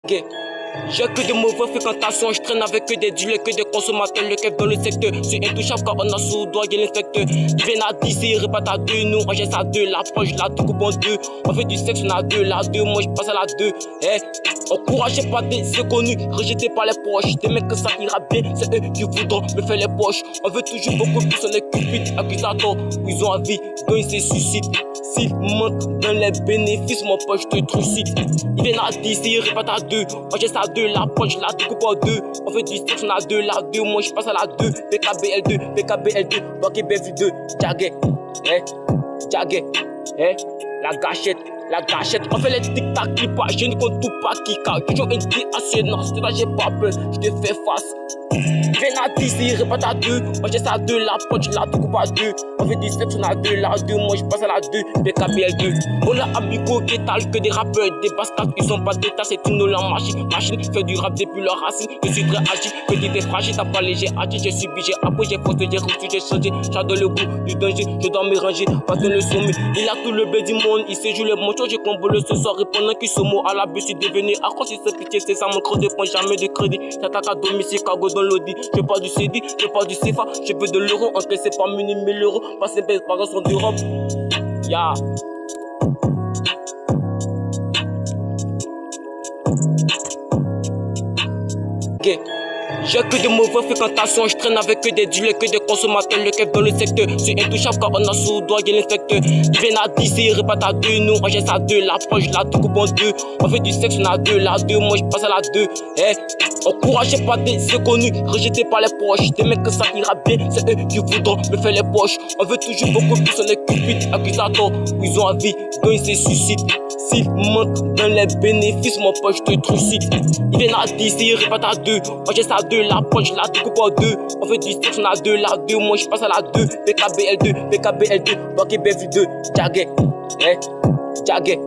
J'ai que de mauvaises fréquentations, je traîne avec que des dealers, que des consommateurs, le keuf dans le secteur. C'est intouchable car on a sous doigt l'inspecteur. Ils viennent à 10 et ils repartent à 2, nous on geste à 2, la poche, la découpe en 2. On fait du sexe, on a 2, la 2, moi je passe à la 2. Encouragé par des inconnus, rejeté par les poches. Des mecs que ça ira bien, c'est eux qui voudront me faire les poches. On veut toujours beaucoup plus, on est cupide, accusateur. Ils ont envie, donc ils se suicident. S'ils mentent dans les bénéfices, mon poche te trucide. Ils viennent à 10 et ils repartent à 2. On geste à 2, la poche, la découpe en 2. On fait du sexe, on a 2, la 2, moi je passe à la 2. PKBL2, PKBL2, Boké BV2, Jaguet, Jaguet, la gâchette. La gâchette, on fait les tic-tac, clip pas, je ne compte tout pas qui caille. Toujours une vie assez non, c'est là j'ai pas peur, je te fais face. Viens à 10, il répète à 2, moi j'ai ça 2, la poche, la découpe à 2. On fait du sexe, on a 2, la 2, moi je passe à la 2, PKBL2. On a amigo, qu'étal, que des rappeurs, des bastards, ils ont pas d'état, c'est une Nolan machine. Machine fait du rap depuis leur racine, je suis très agile, petit et fragile, t'as pas léger, agile, j'ai subi, j'ai appris, j'ai faussé, j'ai reçu, j'ai changé. J'adore le goût du danger, je dois me ranger, pas dans le sommet. Il a tout le bête du monde, il sait jouer le bon. J'ai combolé ce soir, répondant qu'il se mot à la bus, je suis devenu accro, si c'est pitié, c'est ça mon creux de point, jamais de crédit. J'attaque à domicile, cargo dans l'audi. Je parle du CD, je parle du CFA, je veux de l'euro, encaissé par 1000 euros, passer par son d'Europe. Ya. J'ai que de mauvaises fréquentations, je traîne avec que des dealers, que des consommateurs, le keuf dans le secteur. C'est intouchable car on a sous doigt l'inspecteur. Ils viennent à 10 et ils repartent à 2, nous on geste à 2, la poche, la découpe en 2. On fait du sexe, on a 2, la 2, moi je passe à la 2. Encouragé par des inconnus, rejeté par les poches. Des mecs que ça ira bien, c'est eux qui voudront me faire les poches. On veut toujours beaucoup plus, on est cupide, accusateur. Ils ont envie, donc ils se suicident. S'ils mentent dans les bénéfices, mon poche te trucide. Ils viennent à 10 et ils repartent à 2. On geste à 2, la poche, la découpe en 2. On fait du sexe, on a 2, la 2, moi je passe à la 2. PKBL2, PKBL2, Boké BV2, Jaguet, Jaguet,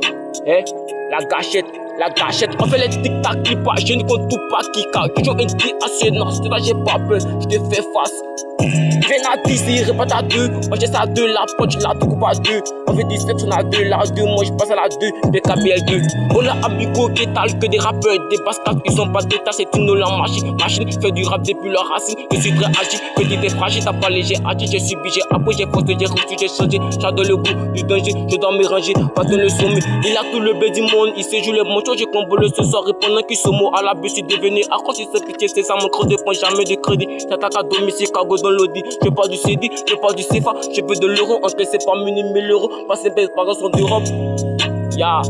la gâchette. La gâchette, on fait les tic-tac, clip pas, je ne compte tout pas qui caille. Toujours une vie assez non, c'est là j'ai pas peur, je te fais face. Viens à 10 et répète à 2, moi j'ai ça 2, la poche, la découpe à 2. On fait du sexe, on a 2, la 2, moi je passe à la 2, PKBL2. On a amigo, qu'étal, que des rappeurs, des bastards, ils ont pas d'état, c'est une Nolan machine. Machine fait du rap depuis leur racine, je suis très agile, petit et fragile, t'as pas léger, agile, j'ai subi, j'ai appris, j'ai faussé, j'ai reçu, j'ai changé. J'adore le goût du danger, je dois me ranger, pas dans le sommet. Il a tout le bête du monde, il sait jouer le bon. J'ai combolé ce soir, répondant qu'il se mot à la bus, je suis devenu accro, si c'est pitié, c'est ça mon creux de point, jamais de crédit. J'attaque à domicile, cargo dans l'audi. Je parle du CD, je parle du CFA, je veux de l'euro, encaissé par 1000 euros, passer par son d'Europe. Ya.